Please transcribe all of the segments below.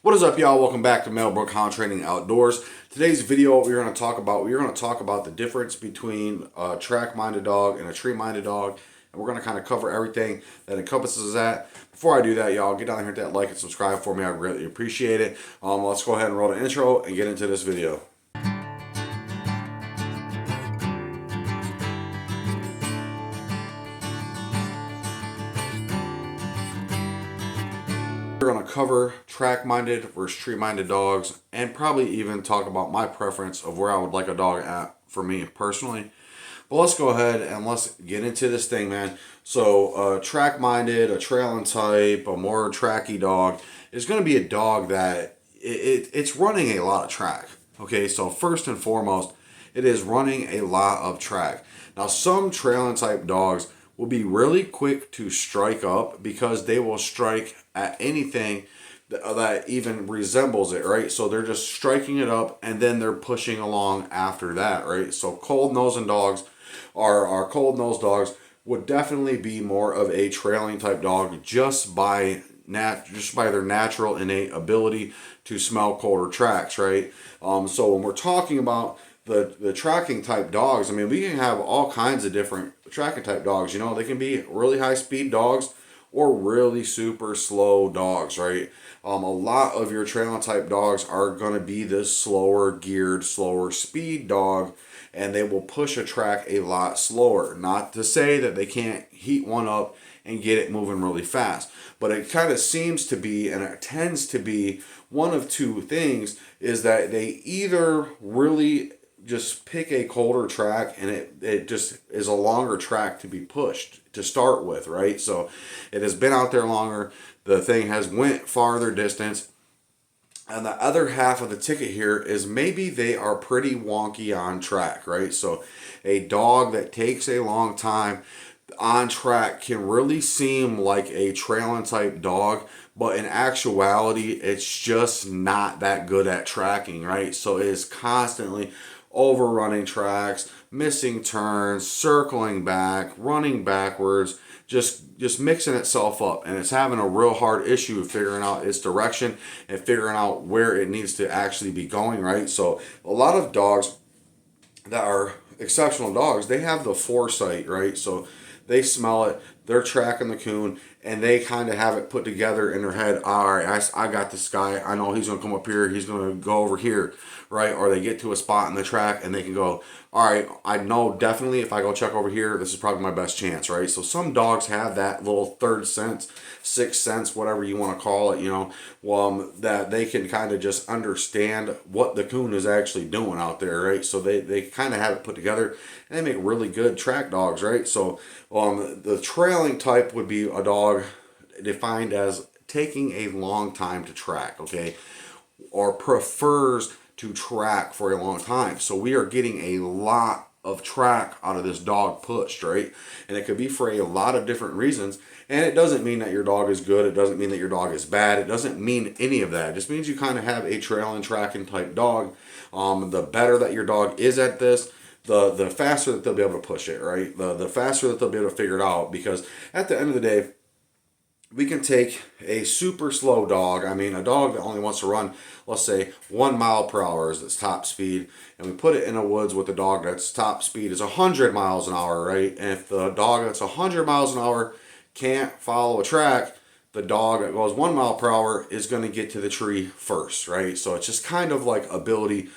What is up, y'all? Welcome back to Melbrook Hound Training Outdoors. Today's video, we're going to talk about the difference between a track-minded dog and a tree-minded dog, and we're going to kind of cover everything that encompasses that. Before I do that, y'all, get down here, hit that like and subscribe for me. I greatly appreciate it. Let's go ahead and roll the intro and get into this video. We're going to cover track-minded versus tree-minded dogs, and probably even talk about my preference of where I would like a dog at for me personally. But let's go ahead and let's get into this thing, man. So track-minded, a trailing type, a more tracky dog is going to be a dog that it's running a lot of track. Okay, so first and foremost, it is running a lot of track. Now, some trailing type dogs will be really quick to strike up because they will strike at anything that even resembles it, right? So they're just striking it up and then they're pushing along after that, right? So cold-nosing dogs our cold-nosed dogs would definitely be more of a trailing type dog just by their natural innate ability to smell colder tracks, right? So when we're talking about the tracking type dogs, I mean, we can have all kinds of different tracking type dogs. You know, they can be really high speed dogs or really super slow dogs, right? A lot of your trailing type dogs are going to be this slower geared, slower speed dog, and they will push a track a lot slower. Not to say that they can't heat one up and get it moving really fast, but it kind of seems to be, and it tends to be, one of two things, is that they either really just pick a colder track and it just is a longer track to be pushed to start with, right? So it has been out there longer, the thing has went farther distance, and the other half of the ticket here is maybe they are pretty wonky on track, right? So a dog that takes a long time on track can really seem like a trailing type dog, but in actuality it's just not that good at tracking, right? So it is constantly overrunning tracks, missing turns, circling back, running backwards, just mixing itself up, and it's having a real hard issue figuring out its direction and figuring out where it needs to actually be going, right? So a lot of dogs that are exceptional dogs, they have the foresight, right? So they smell it, they're tracking the coon, and they kind of have it put together in their head. All right, I got this guy. I know he's going to come up here. He's going to go over here, right? Or they get to a spot in the track and they can go, all right, I know definitely if I go check over here, this is probably my best chance, right? So some dogs have that little third sense, sixth sense, whatever you want to call it, you know, that they can kind of just understand what the coon is actually doing out there, right? So they kind of have it put together, and they make really good track dogs, right? So the trailing type would be a dog defined as taking a long time to track, okay, or prefers to track for a long time. So we are getting a lot of track out of this dog pushed, right? And it could be for a lot of different reasons. And it doesn't mean that your dog is good. It doesn't mean that your dog is bad. It doesn't mean any of that. It just means you kind of have a trailing tracking type dog. The better that your dog is at this, the faster that they'll be able to push it, right? The faster that they'll be able to figure it out, because at the end of the day, we can take a super slow dog, I mean a dog that only wants to run, let's say 1 mile per hour is its top speed, and we put it in the woods with a dog that's top speed is 100 miles an hour, right? And if the dog that's 100 miles an hour can't follow a track, the dog that goes 1 mile per hour is going to get to the tree first, right? So it's just kind of like ability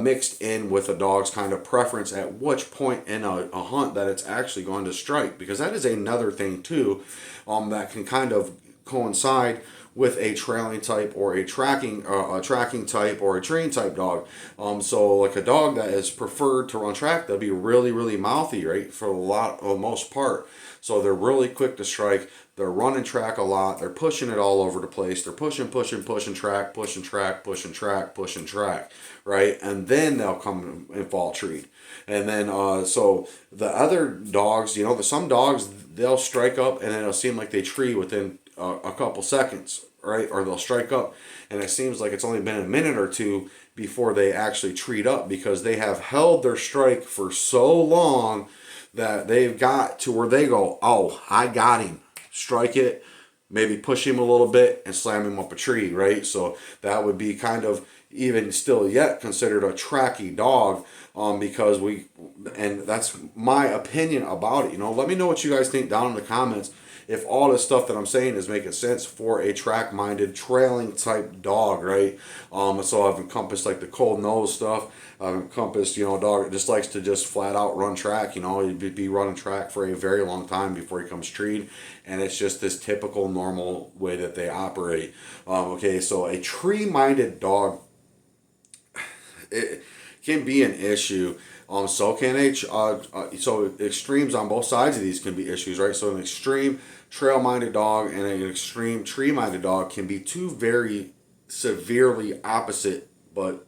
mixed in with a dog's kind of preference at which point in a hunt that it's actually going to strike, because that is another thing too, that can kind of coincide with a trailing type or a tracking type or a train type dog. So like a dog that is preferred to run track, they'll be really mouthy, right, for most part. So they're really quick to strike. They're running track a lot. They're pushing it all over the place. They're pushing track, right? And then they'll come and fall treat. And then so the other dogs, you know, some dogs, they'll strike up and it'll seem like they tree within a couple seconds, right? Or they'll strike up and it seems like it's only been a minute or two before they actually treat up, because they have held their strike for so long that they've got to where they go, oh, I got him. Strike it, maybe push him a little bit and slam him up a tree, right? So that would be kind of even still yet considered a tracky dog, because and that's my opinion about it. Let me know what you guys think down in the comments. If all this stuff that I'm saying is making sense for a track-minded, trailing type dog, right? So I've encompassed like the cold nose stuff. I've encompassed, a dog that just likes to just flat out run track. He'd be running track for a very long time before he comes treed, and it's just this typical normal way that they operate. Okay, so a tree-minded dog, it can be an issue. So can so extremes on both sides of these can be issues, right? So an extreme trail-minded dog and an extreme tree-minded dog can be two very severely opposite, but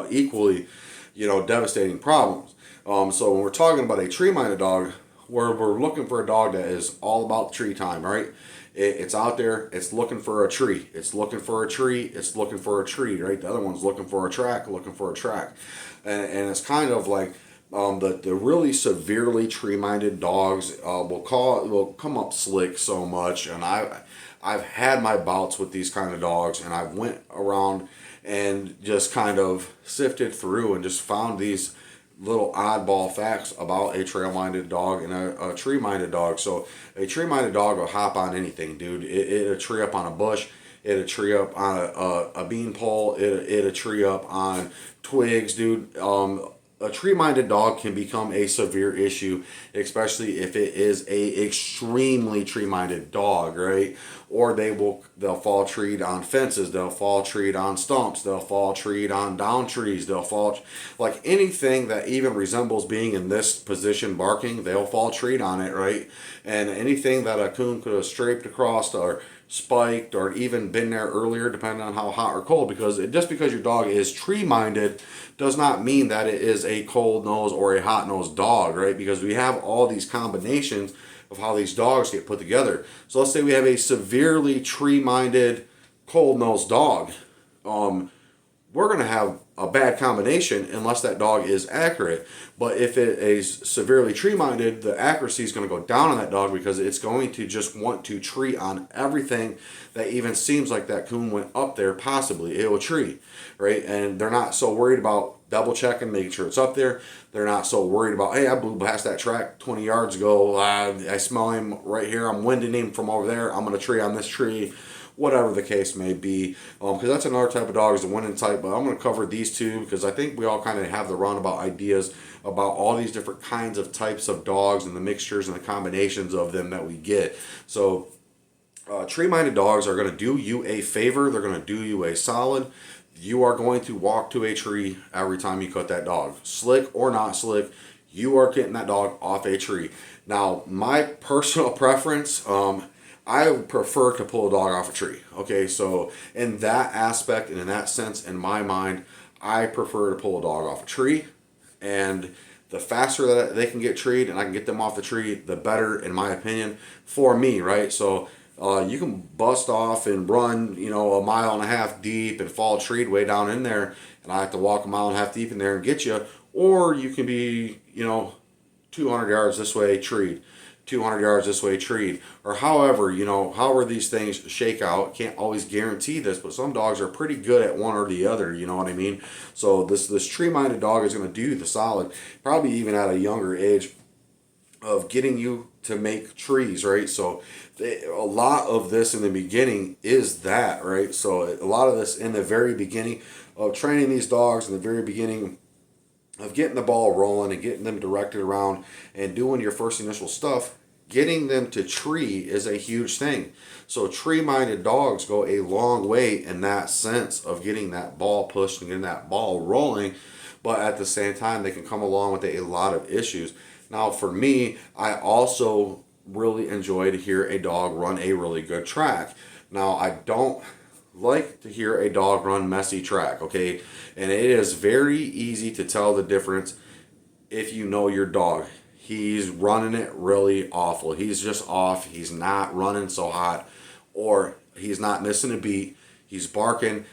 equally, devastating problems. So when we're talking about a tree-minded dog, we're looking for a dog that is all about tree time, right? It's out there. It's looking for a tree. It's looking for a tree. It's looking for a tree, right? The other one's looking for a track, looking for a track. And it's kind of like the really severely tree-minded dogs will come up slick so much. And I've had my bouts with these kind of dogs, and I've went around and just kind of sifted through and just found these little oddball facts about a trail-minded dog and a tree-minded dog. So a tree-minded dog will hop on anything, dude. It'll tree up on a bush. It'll tree up on a bean pole. It'll tree up on twigs, dude. A tree-minded dog can become a severe issue, especially if it is a extremely tree-minded dog, right? Or they'll fall treed on fences, they'll fall treed on stumps, they'll fall treed on down trees, they'll fall like anything that even resembles being in this position barking, they'll fall treed on it, right? And anything that a coon could have scraped across or spiked or even been there earlier, depending on how hot or cold, because just because your dog is tree-minded does not mean that it is a cold nose or a hot nosed dog, right? Because we have all these combinations of how these dogs get put together. So let's say we have a severely tree-minded cold nosed dog. We're going to have a bad combination unless that dog is accurate. But if it is severely tree-minded, the accuracy is going to go down on that dog because it's going to just want to tree on everything that even seems like that coon went up there, possibly. It will tree, right? And they're not so worried about double checking, making sure it's up there. They're not so worried about, hey, I blew past that track 20 yards ago. I smell him right here. I'm winding him from over there. I'm going to tree on this tree. Whatever the case may be, because that's another type of dog, is the winning type. But I'm going to cover these two because I think we all kind of have the roundabout ideas about all these different kinds of types of dogs and the mixtures and the combinations of them that we get. So tree-minded dogs are going to do you a favor. They're going to do you a solid. You are going to walk to a tree every time you cut that dog. Slick or not slick, you are getting that dog off a tree. Now, my personal preference, I prefer to pull a dog off a tree. Okay, so in that aspect and in that sense, in my mind, I prefer to pull a dog off a tree. And the faster that they can get treed and I can get them off the tree, the better, in my opinion, for me, right? So you can bust off and run, a mile and a half deep and fall treed way down in there, and I have to walk a mile and a half deep in there and get you. Or you can be, 200 yards this way treed. 200 yards this way treed, or however these things shake out. Can't always guarantee this, but some dogs are pretty good at one or the other, you know what I mean? So this tree-minded dog is going to do the solid, probably even at a younger age, of getting you to make trees, right? So a lot of this in the beginning is that, right? So a lot of this in the very beginning of training these dogs, in the very beginning of getting the ball rolling and getting them directed around and doing your first initial stuff, getting them to tree is a huge thing. So tree-minded dogs go a long way in that sense of getting that ball pushed and getting that ball rolling, but at the same time, they can come along with a lot of issues. Now, for me, I also really enjoy to hear a dog run a really good track. Now, I don't like to hear a dog run messy track, okay? And it is very easy to tell the difference if you know your dog. He's running it really awful. He's just off. He's not running so hot, or he's not missing a beat. He's barking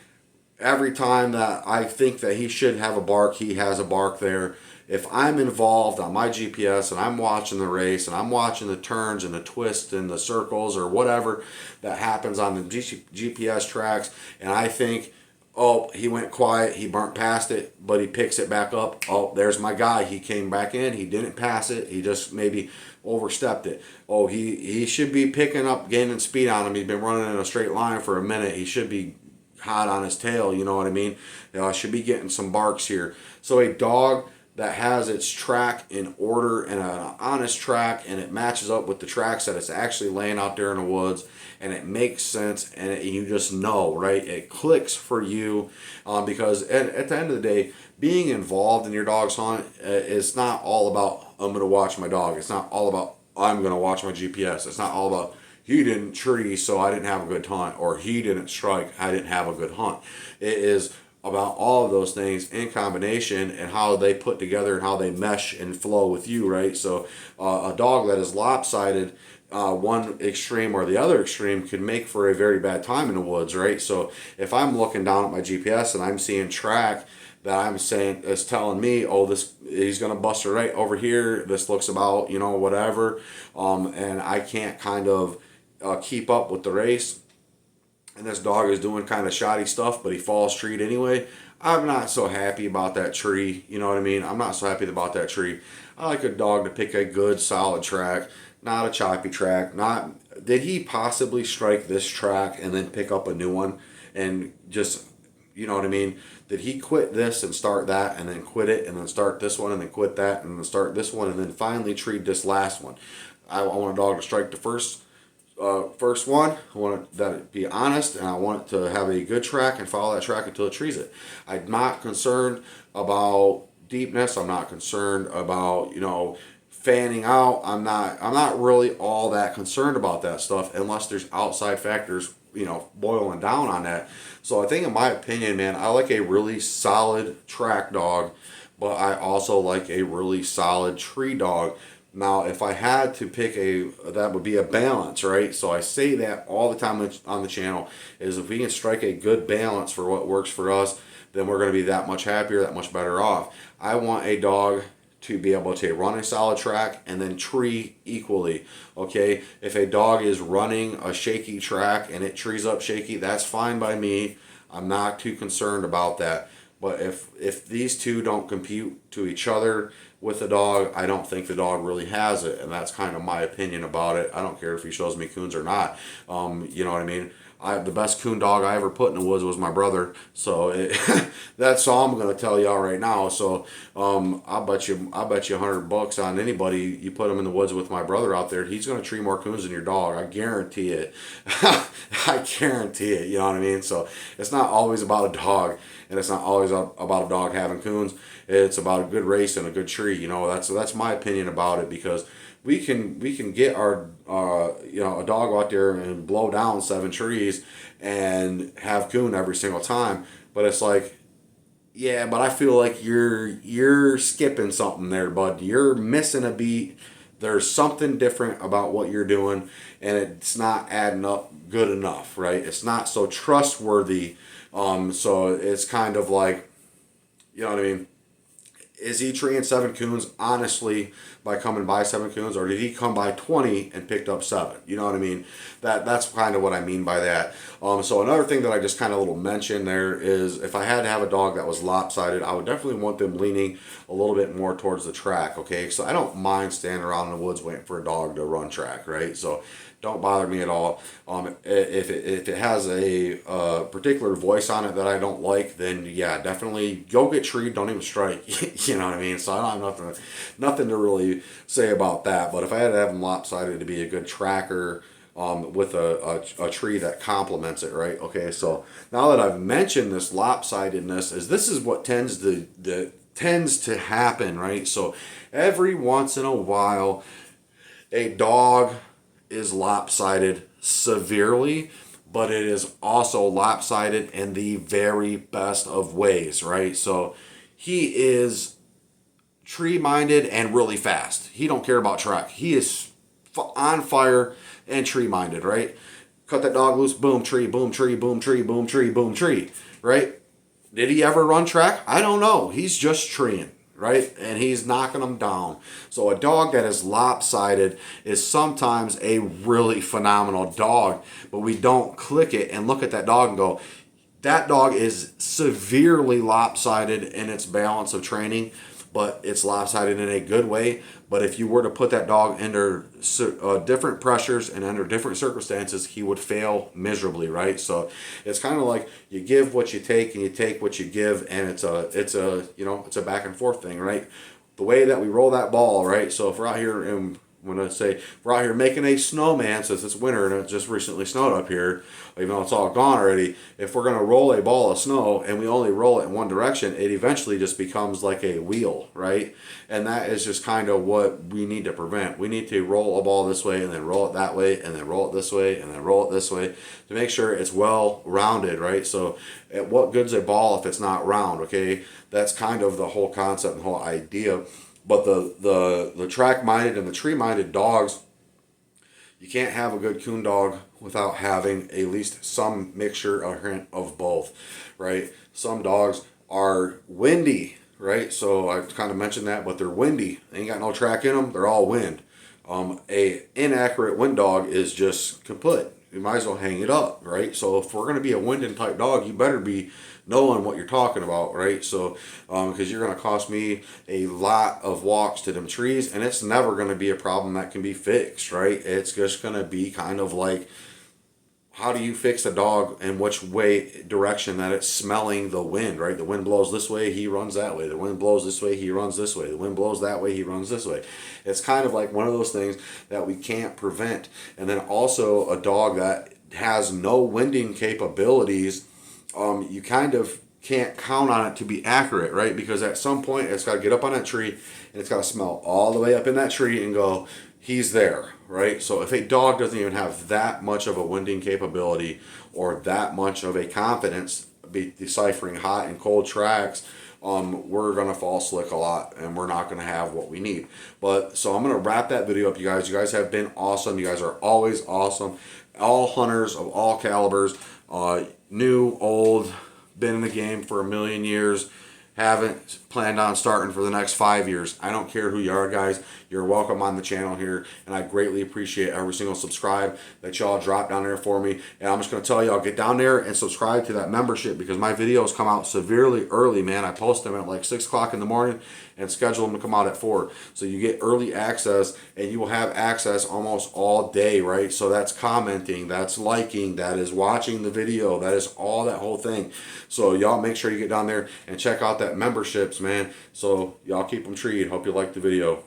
every time that I think that he should have a bark. He has a bark there. if I'm involved on my GPS and I'm watching the race and I'm watching the turns and the twists and the circles or whatever that happens on the GPS tracks, and I think, oh, he went quiet, he burnt past it, but he picks it back up. Oh, there's my guy. He came back in, he didn't pass it, he just maybe overstepped it. Oh, he should be picking up, gaining speed on him. He's been running in a straight line for a minute. He should be hot on his tail, you know what I mean? Should be getting some barks here. So a dog that has its track in order and an honest track, and it matches up with the tracks that it's actually laying out there in the woods, and it makes sense, and you just know, right? It clicks for you, because at the end of the day, being involved in your dog's hunt is not all about, I'm going to watch my dog. It's not all about, I'm going to watch my GPS. It's not all about, he didn't tree, so I didn't have a good hunt, or he didn't strike, I didn't have a good hunt. It is about all of those things in combination and how they put together and how they mesh and flow with you, right? So a dog that is lopsided, one extreme or the other extreme, could make for a very bad time in the woods, right? So if I'm looking down at my GPS and I'm seeing track that I'm saying is telling me, oh, this, he's gonna bust it right over here, this looks about, whatever, and I can't kind of keep up with the race, and this dog is doing kind of shoddy stuff, but he falls treed anyway, I'm not so happy about that tree. You know what I mean? I'm not so happy about that tree. I like a dog to pick a good solid track, not a choppy track. Not, did he possibly strike this track and then pick up a new one and just, you know what I mean? Did he quit this and start that and then quit it and then start this one and then quit that and then start this one and then finally treat this last one? I want a dog to strike the first one. I want that to be honest, and I want it to have a good track and follow that track until it trees it. I'm not concerned about deepness. I'm not concerned about fanning out. I'm not really all that concerned about that stuff unless there's outside factors boiling down on that. So I think, in my opinion, man, I like a really solid track dog, but I also like a really solid tree dog. Now, if I had to pick that would be a balance, right? So I say that all the time on the channel, is if we can strike a good balance for what works for us, then we're going to be that much happier, that much better off. I want a dog to be able to run a solid track and then tree equally, okay? If a dog is running a shaky track and it trees up shaky, that's fine by me. I'm not too concerned about that. But if these two don't compute to each other with the dog, I don't think the dog really has it, and that's kind of my opinion about it. I don't care if he shows me coons or not. You know what I mean? The best coon dog I ever put in the woods was my brother, so that's all I'm gonna tell y'all right now. So I'll bet you $100 on anybody, you put him in the woods with my brother out there, he's gonna tree more coons than your dog. I guarantee it. I guarantee it. You know what I mean? So it's not always about a dog, and it's not always about a dog having coons. It's about a good race and a good tree. That's my opinion about it, because we can get our a dog out there and blow down 7 trees and have coon every single time, but it's like, yeah, but I feel like you're skipping something there, bud. You're missing a beat. There's something different about what you're doing, and it's not adding up good enough, right? It's not so trustworthy. So it's kind of like, you know what I mean? Is he treeing 7 coons honestly by coming by 7 coons, or did he come by 20 and picked up 7? You know what I mean? That's kind of what I mean by that. So another thing that I just kind of little mentioned there is, if I had to have a dog that was lopsided, I would definitely want them leaning a little bit more towards the track, okay? So I don't mind standing around in the woods waiting for a dog to run track, right? So don't bother me at all. If it has a particular voice on it that I don't like, then yeah, definitely go get treed. Don't even strike. You know what I mean? So I don't have nothing to really say about that. But if I had to have them lopsided to be a good tracker, with a tree that complements it, right? Okay, so now that I've mentioned this lopsidedness, this is what tends to happen, right? So every once in a while, a dog is lopsided severely, but it is also lopsided in the very best of ways, right? So he is tree-minded and really fast. He don't care about track. He is on fire and tree-minded, right? Cut that dog loose, boom, tree, boom, tree, boom, tree, boom, tree, right? Did he ever run track? I don't know. He's just treeing, right? And he's knocking them down. So a dog that is lopsided is sometimes a really phenomenal dog, but we don't click it and look at that dog and go, that dog is severely lopsided in its balance of training, but it's lopsided in a good way. But if you were to put that dog under different pressures and under different circumstances, he would fail miserably, right? So it's kind of like you give what you take and you take what you give, and it's a back and forth thing, right? The way that we roll that ball, right? So if we're out here and when I say we're out here making a snowman, since it's winter and it just recently snowed up here, even though it's all gone already, if we're going to roll a ball of snow and we only roll it in one direction, it eventually just becomes like a wheel, right? And that is just kind of what we need to prevent. We need to roll a ball this way and then roll it that way and then roll it this way and then roll it this way to make sure it's well rounded, right? So what good's a ball if it's not round, okay? That's kind of the whole concept and whole idea. But the track-minded and the tree-minded dogs, you can't have a good coon dog without having at least some mixture or hint of both, right? Some dogs are windy, right? So I kind of mentioned that, but they're windy. They ain't got no track in them. They're all wind. A inaccurate wind dog is just kaput. You might as well hang it up, right? So if we're going to be a winding type dog, you better be knowing what you're talking about, right? So because you're going to cost me a lot of walks to them trees, and it's never going to be a problem that can be fixed, right? It's just going to be kind of like, how do you fix a dog and which way direction that it's smelling the wind, right? The wind blows this way, he runs that way. The wind blows this way, he runs this way. The wind blows that way, he runs this way. It's kind of like one of those things that we can't prevent. And then also a dog that has no winding capabilities, you kind of can't count on it to be accurate, right? Because at some point it's got to get up on that tree and it's got to smell all the way up in that tree and go, he's there, right? So if a dog doesn't even have that much of a winding capability or that much of a confidence be deciphering hot and cold tracks, we're gonna fall slick a lot and we're not gonna have what we need. But so I'm gonna wrap that video up, you guys. You guys have been awesome. You guys are always awesome. All hunters of all calibers, new, old, been in the game for a million years, haven't planned on starting for the next 5 years. I don't care who you are, guys. You're welcome on the channel here, and I greatly appreciate every single subscribe that y'all drop down there for me. And I'm just going to tell y'all, get down there and subscribe to that membership, because my videos come out severely early, man. I post them at like 6 o'clock in the morning and schedule them to come out at 4. So you get early access, and you will have access almost all day, right? So that's commenting, that's liking, that is watching the video, that is all that whole thing. So y'all make sure you get down there and check out that memberships, man. So y'all keep them treed. Hope you like the video.